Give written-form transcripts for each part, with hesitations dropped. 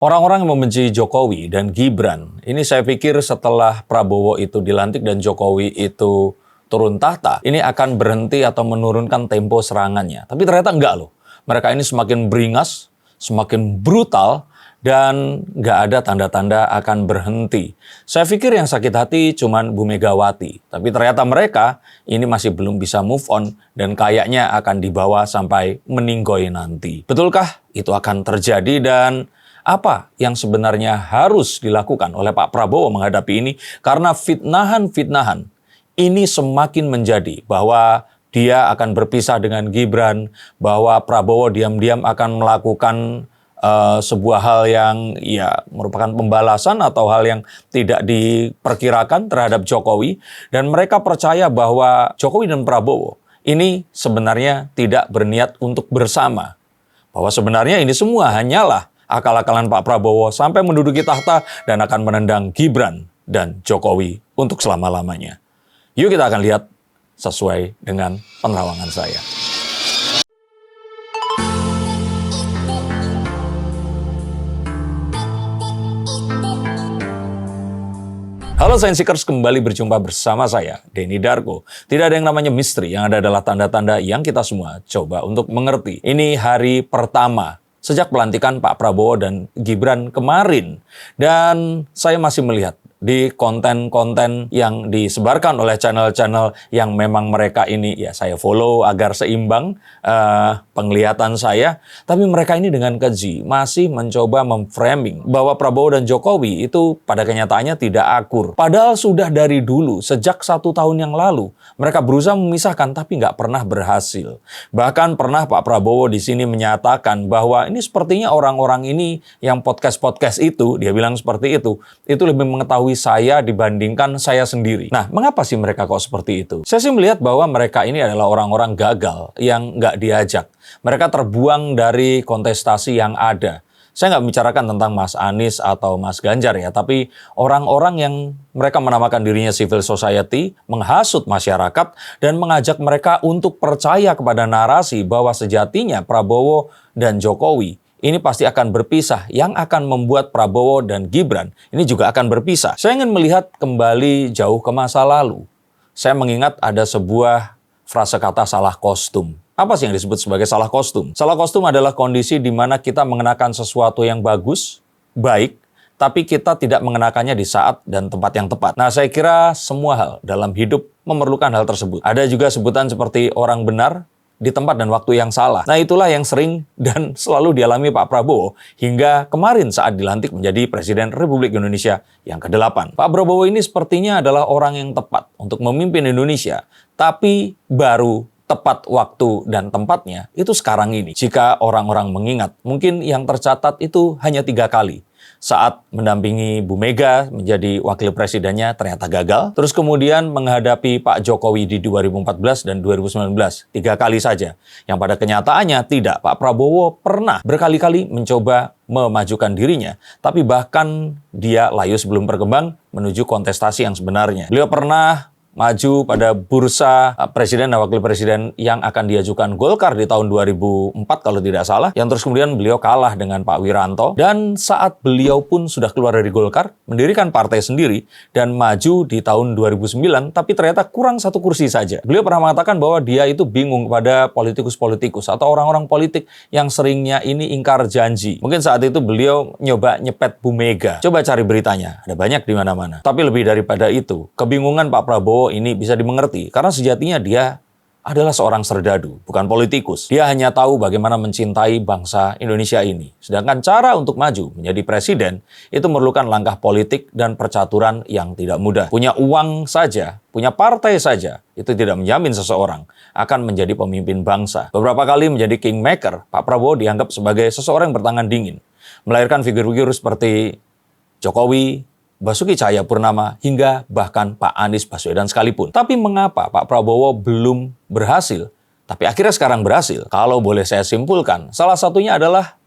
Orang-orang yang membenci Jokowi dan Gibran, ini saya pikir setelah Prabowo itu dilantik dan Jokowi itu turun tahta, ini akan berhenti atau menurunkan tempo serangannya. Tapi ternyata enggak loh. Mereka ini semakin beringas, semakin brutal, dan nggak ada tanda-tanda akan berhenti. Saya pikir yang sakit hati cuman Bu Megawati. Tapi ternyata mereka ini masih belum bisa move on dan kayaknya akan dibawa sampai meninggoy nanti. Betulkah itu akan terjadi dan apa yang sebenarnya harus dilakukan oleh Pak Prabowo menghadapi ini? Karena fitnahan-fitnahan ini semakin menjadi bahwa dia akan berpisah dengan Gibran, bahwa Prabowo diam-diam akan melakukan sebuah hal yang ya merupakan pembalasan atau hal yang tidak diperkirakan terhadap Jokowi. Dan mereka percaya bahwa Jokowi dan Prabowo ini sebenarnya tidak berniat untuk bersama. Bahwa sebenarnya ini semua hanyalah akal-akalan Pak Prabowo sampai menduduki tahta dan akan menendang Gibran dan Jokowi untuk selama-lamanya. Yuk kita akan lihat sesuai dengan penerawangan saya. Halo Science Seekers, kembali berjumpa bersama saya, Denny Darko. Tidak ada yang namanya misteri, yang ada adalah tanda-tanda yang kita semua coba untuk mengerti. Ini hari pertama sejak pelantikan Pak Prabowo dan Gibran kemarin. Dan saya masih melihat di konten-konten yang disebarkan oleh channel-channel yang memang mereka ini ya saya follow agar seimbang penglihatan saya. Tapi mereka ini dengan keji masih mencoba memframing bahwa Prabowo dan Jokowi itu pada kenyataannya tidak akur. Padahal sudah dari dulu, sejak 1 tahun yang lalu, mereka berusaha memisahkan tapi nggak pernah berhasil. Bahkan pernah Pak Prabowo di sini menyatakan bahwa ini sepertinya orang-orang ini yang podcast-podcast itu, dia bilang seperti itu lebih mengetahui saya dibandingkan saya sendiri. Nah, mengapa sih mereka kok seperti itu? Saya sih melihat bahwa mereka ini adalah orang-orang gagal yang nggak diajak. Mereka terbuang dari kontestasi yang ada. Saya nggak membicarakan tentang Mas Anies atau Mas Ganjar ya, tapi orang-orang yang mereka menamakan dirinya civil society, menghasut masyarakat, dan mengajak mereka untuk percaya kepada narasi bahwa sejatinya Prabowo dan Jokowi ini pasti akan berpisah, yang akan membuat Prabowo dan Gibran ini juga akan berpisah. Saya ingin melihat kembali jauh ke masa lalu. Saya mengingat ada sebuah frase kata salah kostum. Apa sih yang disebut sebagai salah kostum? Salah kostum adalah kondisi di mana kita mengenakan sesuatu yang bagus, baik, tapi kita tidak mengenakannya di saat dan tempat yang tepat. Nah, saya kira semua hal dalam hidup memerlukan hal tersebut. Ada juga sebutan seperti orang benar di tempat dan waktu yang salah. Nah, itulah yang sering dan selalu dialami Pak Prabowo hingga kemarin saat dilantik menjadi Presiden Republik Indonesia yang ke-8. Pak Prabowo ini sepertinya adalah orang yang tepat untuk memimpin Indonesia, tapi baru tepat waktu dan tempatnya itu sekarang ini. Jika orang-orang mengingat, mungkin yang tercatat itu hanya 3 kali. Saat mendampingi Bu Mega menjadi wakil presidennya ternyata gagal. Terus kemudian menghadapi Pak Jokowi di 2014 dan 2019. 3 kali saja. Yang pada kenyataannya tidak. Pak Prabowo pernah berkali-kali mencoba memajukan dirinya. Tapi bahkan dia layu sebelum berkembang menuju kontestasi yang sebenarnya. Beliau pernah maju pada bursa presiden dan wakil presiden yang akan diajukan Golkar di tahun 2004 kalau tidak salah, yang terus kemudian beliau kalah dengan Pak Wiranto, dan saat beliau pun sudah keluar dari Golkar, mendirikan partai sendiri dan maju di tahun 2009, tapi ternyata kurang 1 kursi saja. Beliau pernah mengatakan bahwa dia itu bingung pada politikus-politikus atau orang-orang politik yang seringnya ini ingkar janji. Mungkin saat itu beliau nyoba nyepet Bu Mega. Coba cari beritanya, ada banyak di mana-mana. Tapi lebih daripada itu, kebingungan Pak Prabowo ini bisa dimengerti karena sejatinya dia adalah seorang serdadu, bukan politikus. Dia hanya tahu bagaimana mencintai bangsa Indonesia ini. Sedangkan cara untuk maju menjadi presiden itu memerlukan langkah politik dan percaturan yang tidak mudah. Punya uang saja, punya partai saja, itu tidak menjamin seseorang akan menjadi pemimpin bangsa. Beberapa kali menjadi kingmaker, Pak Prabowo dianggap sebagai seseorang yang bertangan dingin. Melahirkan figur-figur seperti Jokowi, Basuki Cahayapurnama, hingga bahkan Pak Anies Baswedan sekalipun. Tapi mengapa Pak Prabowo belum berhasil? Tapi akhirnya sekarang berhasil. Kalau boleh saya simpulkan, salah satunya adalah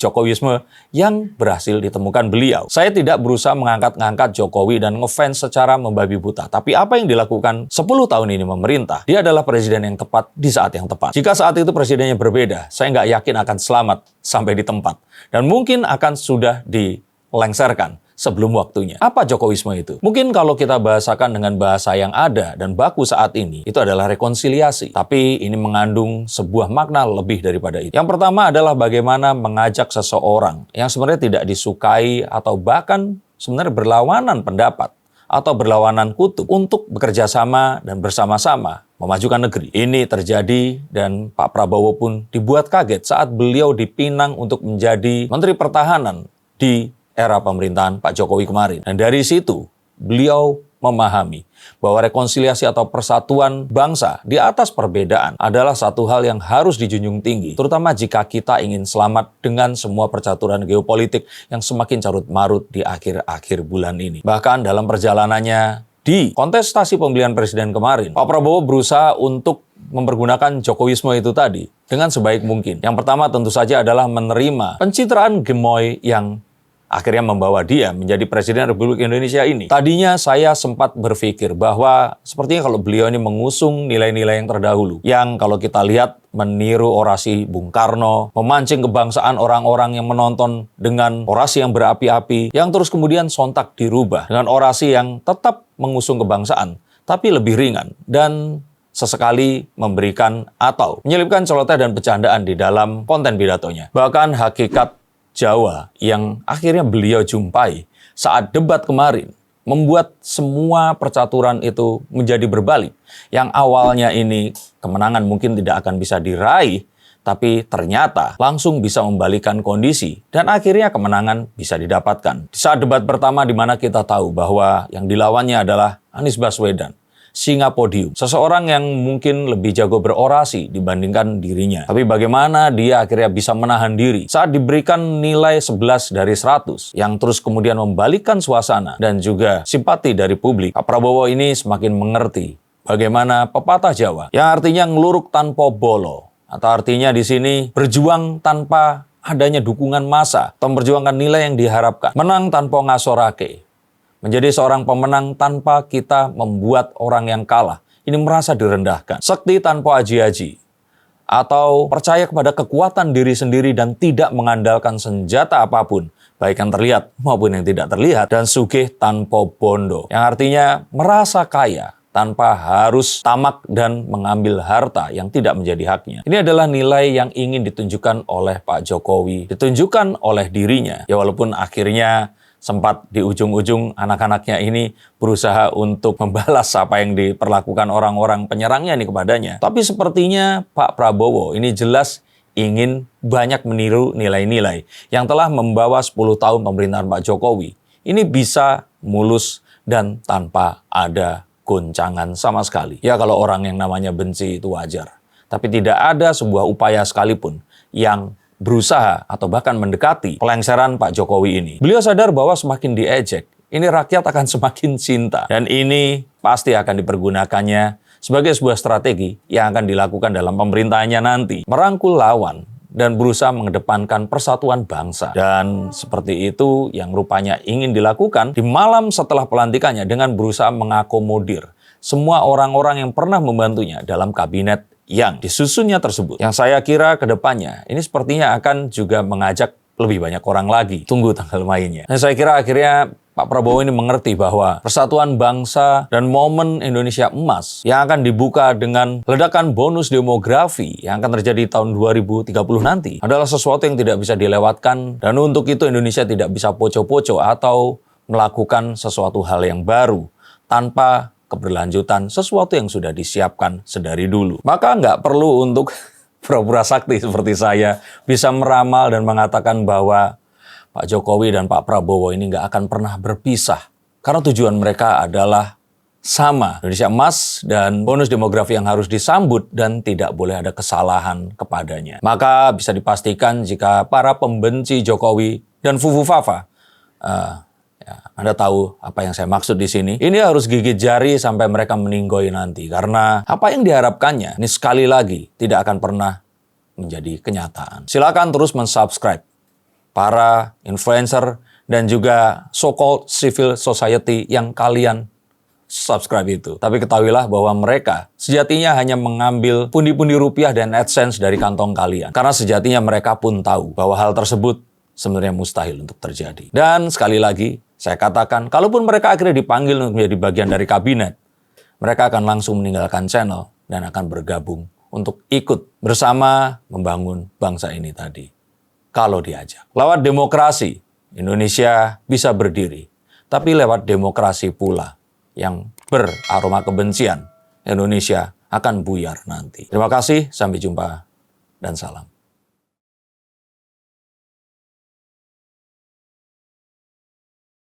Jokowisme yang berhasil ditemukan beliau. Saya tidak berusaha mengangkat-ngangkat Jokowi dan ngefans secara membabi buta. Tapi apa yang dilakukan 10 tahun ini memerintah, dia adalah presiden yang tepat di saat yang tepat. Jika saat itu presidennya berbeda, saya nggak yakin akan selamat sampai di tempat. Dan mungkin akan sudah dilengserkan sebelum waktunya. Apa Jokowisme itu? Mungkin kalau kita bahasakan dengan bahasa yang ada dan baku saat ini, itu adalah rekonsiliasi. Tapi ini mengandung sebuah makna lebih daripada itu. Yang pertama adalah bagaimana mengajak seseorang yang sebenarnya tidak disukai atau bahkan sebenarnya berlawanan pendapat atau berlawanan kutub untuk bekerja sama dan bersama-sama memajukan negeri. Ini terjadi dan Pak Prabowo pun dibuat kaget saat beliau dipinang untuk menjadi Menteri Pertahanan di era pemerintahan Pak Jokowi kemarin. Dan dari situ, beliau memahami bahwa rekonsiliasi atau persatuan bangsa di atas perbedaan adalah satu hal yang harus dijunjung tinggi, terutama jika kita ingin selamat dengan semua percaturan geopolitik yang semakin carut-marut di akhir-akhir bulan ini. Bahkan dalam perjalanannya di kontestasi pemilihan presiden kemarin, Pak Prabowo berusaha untuk mempergunakan Jokowisme itu tadi dengan sebaik mungkin. Yang pertama tentu saja adalah menerima pencitraan gemoy yang akhirnya membawa dia menjadi Presiden Republik Indonesia ini. Tadinya saya sempat berpikir bahwa sepertinya kalau beliau ini mengusung nilai-nilai yang terdahulu, yang kalau kita lihat meniru orasi Bung Karno, memancing kebangsaan orang-orang yang menonton dengan orasi yang berapi-api, yang terus kemudian sontak dirubah dengan orasi yang tetap mengusung kebangsaan, tapi lebih ringan dan sesekali memberikan atau menyelipkan celoteh dan bercandaan di dalam konten pidatonya. Bahkan hakikat Jawa yang akhirnya beliau jumpai saat debat kemarin membuat semua percaturan itu menjadi berbalik. Yang awalnya ini kemenangan mungkin tidak akan bisa diraih, tapi ternyata langsung bisa membalikan kondisi dan akhirnya kemenangan bisa didapatkan. Di saat debat pertama di mana kita tahu bahwa yang dilawannya adalah Anies Baswedan, singa podium. Seseorang yang mungkin lebih jago berorasi dibandingkan dirinya. Tapi bagaimana dia akhirnya bisa menahan diri saat diberikan nilai 11 dari 100 yang terus kemudian membalikkan suasana dan juga simpati dari publik. Pak Prabowo ini semakin mengerti bagaimana pepatah Jawa yang artinya ngeluruk tanpa bolo. Atau artinya di sini berjuang tanpa adanya dukungan massa atau memperjuangkan nilai yang diharapkan. Menang tanpa ngasorake. Menjadi seorang pemenang tanpa kita membuat orang yang kalah ini merasa direndahkan. Sekti tanpa aji-aji. Atau percaya kepada kekuatan diri sendiri dan tidak mengandalkan senjata apapun, baik yang terlihat maupun yang tidak terlihat. Dan sugih tanpa bondo, yang artinya merasa kaya tanpa harus tamak dan mengambil harta yang tidak menjadi haknya. Ini adalah nilai yang ingin ditunjukkan oleh Pak Jokowi, ditunjukkan oleh dirinya. Ya walaupun akhirnya sempat di ujung-ujung anak-anaknya ini berusaha untuk membalas apa yang diperlakukan orang-orang penyerangnya ini kepadanya. Tapi sepertinya Pak Prabowo ini jelas ingin banyak meniru nilai-nilai yang telah membawa 10 tahun pemerintahan Pak Jokowi. Ini bisa mulus dan tanpa ada goncangan sama sekali. Ya kalau orang yang namanya benci itu wajar. Tapi tidak ada sebuah upaya sekalipun yang berusaha atau bahkan mendekati pelengseran Pak Jokowi ini. Beliau sadar bahwa semakin diejek, ini rakyat akan semakin cinta. Dan ini pasti akan dipergunakannya sebagai sebuah strategi yang akan dilakukan dalam pemerintahannya nanti. Merangkul lawan dan berusaha mengedepankan persatuan bangsa. Dan seperti itu yang rupanya ingin dilakukan di malam setelah pelantikannya dengan berusaha mengakomodir semua orang-orang yang pernah membantunya dalam kabinet yang disusunnya tersebut. Yang saya kira ke depannya ini sepertinya akan juga mengajak lebih banyak orang lagi. Tunggu tanggal mainnya. Dan saya kira akhirnya Pak Prabowo ini mengerti bahwa persatuan bangsa dan momen Indonesia emas yang akan dibuka dengan ledakan bonus demografi yang akan terjadi tahun 2030 nanti adalah sesuatu yang tidak bisa dilewatkan. Dan untuk itu Indonesia tidak bisa poco-poco atau melakukan sesuatu hal yang baru tanpa keberlanjutan sesuatu yang sudah disiapkan sedari dulu. Maka nggak perlu untuk pura-pura sakti seperti saya bisa meramal dan mengatakan bahwa Pak Jokowi dan Pak Prabowo ini nggak akan pernah berpisah. Karena tujuan mereka adalah sama. Indonesia emas dan bonus demografi yang harus disambut dan tidak boleh ada kesalahan kepadanya. Maka bisa dipastikan jika para pembenci Jokowi dan Fufu Fafa, Anda tahu apa yang saya maksud di sini. Ini harus gigit jari sampai mereka meninggoy nanti. Karena apa yang diharapkannya, ini sekali lagi tidak akan pernah menjadi kenyataan. Silakan terus mensubscribe para influencer dan juga so-called civil society yang kalian subscribe itu. Tapi ketahuilah bahwa mereka sejatinya hanya mengambil pundi-pundi rupiah dan AdSense dari kantong kalian. Karena sejatinya mereka pun tahu bahwa hal tersebut sebenarnya mustahil untuk terjadi. Dan sekali lagi, saya katakan, kalaupun mereka akhirnya dipanggil untuk menjadi bagian dari kabinet, mereka akan langsung meninggalkan channel dan akan bergabung untuk ikut bersama membangun bangsa ini tadi. Kalau diajak. Lewat demokrasi, Indonesia bisa berdiri. Tapi lewat demokrasi pula yang beraroma kebencian, Indonesia akan buyar nanti. Terima kasih, sampai jumpa, dan salam.